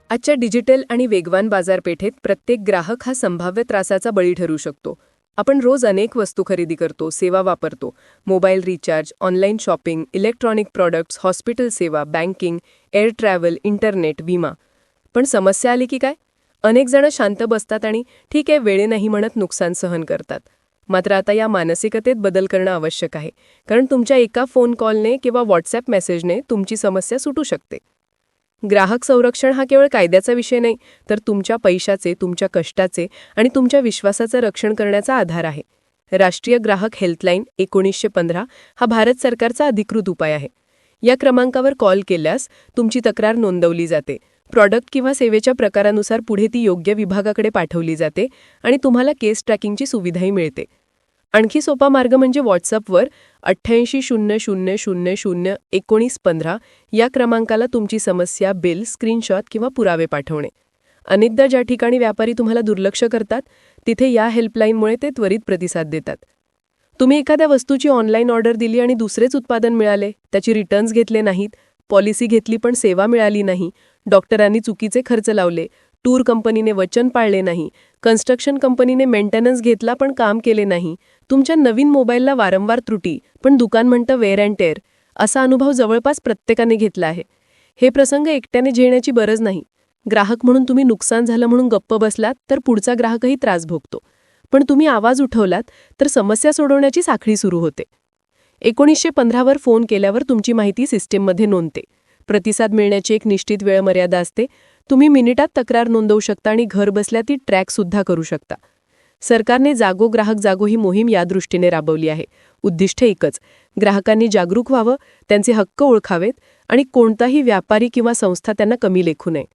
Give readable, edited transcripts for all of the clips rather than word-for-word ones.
आजच्या डिजिटल आणि वेगवान बाजारपेठेत प्रत्येक ग्राहक हा संभाव्य त्रासाचा बळी ठरू शकतो. आपण रोज अनेक वस्तू खरेदी करतो, सेवा वापरतो. Mobile recharge, online shopping, electronic products, hospital सेवा, बँकिंग, एअर ट्रॅव्हल, इंटरनेट, विमा. पण समस्या आली की काय? अनेक जण शांत बसतात आणि ठीक आहे वेळे नाही म्हणत नुकसान सहन करतात. मात्र आता या मानसिकतेत बदल करणं आवश्यक आहे, कारण तुमच्या एका फोन कॉलने किंवा व्हॉट्सॲप मेसेजने तुमची समस्या सुटू शकते. ग्राहक संरक्षण हा केवळ कायद्याचा विषय नाही, तर तुमच्या पैशाचे, तुमच्या कष्टाचे आणि तुमच्या विश्वासाचं रक्षण करण्याचा आधार आहे. राष्ट्रीय ग्राहक हेल्पलाईन 1915 हा भारत सरकारचा अधिकृत उपाय आहे. या क्रमांकावर कॉल केल्यास तुमची तक्रार नोंदवली जाते. प्रॉडक्ट किंवा सेवेच्या प्रकारानुसार पुढे ती योग्य विभागाकडे पाठवली जाते आणि तुम्हाला केस ट्रॅकिंगची सुविधाही मिळते. आणखी सोपा मार्ग म्हणजे व्हॉट्सअपवर 8800001915 या क्रमांकाला तुमची समस्या, बिल, स्क्रीनशॉट किंवा पुरावे पाठवणे. अनेकदा ज्या ठिकाणी व्यापारी तुम्हाला दुर्लक्ष करतात, तिथे या हेल्पलाईनमुळे ते त्वरित प्रतिसाद देतात. तुम्ही एखाद्या वस्तूची ऑनलाईन ऑर्डर दिली आणि दुसरेच उत्पादन मिळाले, त्याची रिटर्न्स घेतले नाहीत, पॉलिसी घेतली पण सेवा मिळाली नाही, डॉक्टरांनी चुकीचे खर्च लावले, टूर कंपनीने वचन पाळले नाही, कन्स्ट्रक्शन कंपनीने मेंटेनन्स घेतला पण काम केले नाही, तुमच्या नवीन मोबाईलला वारंवार त्रुटी पण दुकान म्हणतं वेअर अँड टेअर, असा अनुभव जवळपास प्रत्येकाने घेतला आहे. हे प्रसंग एकट्याने झेलण्याची गरज नाही. ग्राहक म्हणून तुम्ही नुकसान झालं म्हणून गप्प बसलात तर पुढचा ग्राहकही त्रास भोगतो. पण तुम्ही आवाज उठवलात तर समस्या सोडवण्याची साखळी सुरू होते. 1915वर फोन केल्यावर तुमची माहिती सिस्टीममध्ये नोंदते. प्रतिसाद मिळण्याची एक निश्चित वेळ मर्यादा असते. तुम्ही मिनिटात तक्रार नोंदवू शकता आणि घर बसल्या ती ट्रॅकसुद्धा करू शकता. सरकारने जागो ग्राहक जागो ही मोहीम या दृष्टीने राबवली आहे. उद्दिष्ट एकच, ग्राहकांनी जागरूक व्हावं, त्यांचे हक्क ओळखावेत आणि कोणताही व्यापारी किंवा संस्था त्यांना कमी लेखू नये.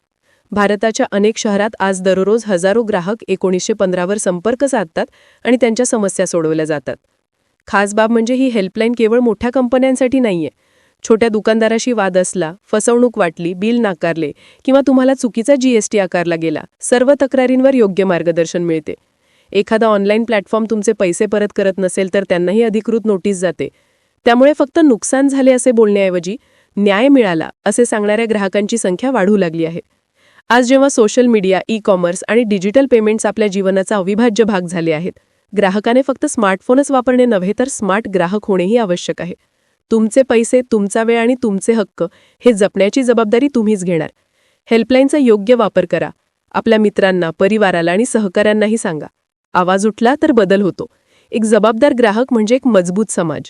भारताच्या अनेक शहरात आज दररोज हजारो ग्राहक 1915वर संपर्क साधतात आणि त्यांच्या समस्या सोडवल्या जातात. खास बाब म्हणजे ही हेल्पलाईन केवळ मोठ्या कंपन्यांसाठी नाहीये. छोट्या दुकानदाराशी वाद असला, फसवणूक वाटली, बिल नाकारले किंवा तुम्हाला चुकीचा GST आकारला गेला, सर्व तक्रारींवर योग्य मार्गदर्शन मिळते. एखादा ऑनलाईन प्लॅटफॉर्म तुमचे पैसे परत करत नसेल तर त्यांनाही अधिकृत नोटीस जाते. त्यामुळे फक्त नुकसान झाले असे बोलण्याऐवजी न्याय मिळाला असे सांगणाऱ्या ग्राहकांची संख्या वाढू लागली आहे. आज जेव्हा सोशल मीडिया, ई-कॉमर्स आणि डिजिटल पेमेंट्स आपल्या जीवनाचा अविभाज्य भाग झाले आहेत, ग्राहकाने फक्त स्मार्टफोनच वापरणे नव्हे तर स्मार्ट ग्राहक होणेही आवश्यक आहे. तुमचे पैसे, तुमचा वेळ आणि तुमचे हक्क हे जपण्याची जबाबदारी तुम्हीच घेणार. हेल्पलाईनचा योग्य वापर करा. आपल्या मित्रांना, परिवाराला आणि सहकाऱ्यांनाही सांगा. आवाज उठला तर बदल होतो. एक जबाबदार ग्राहक म्हणजे एक मजबूत समाज.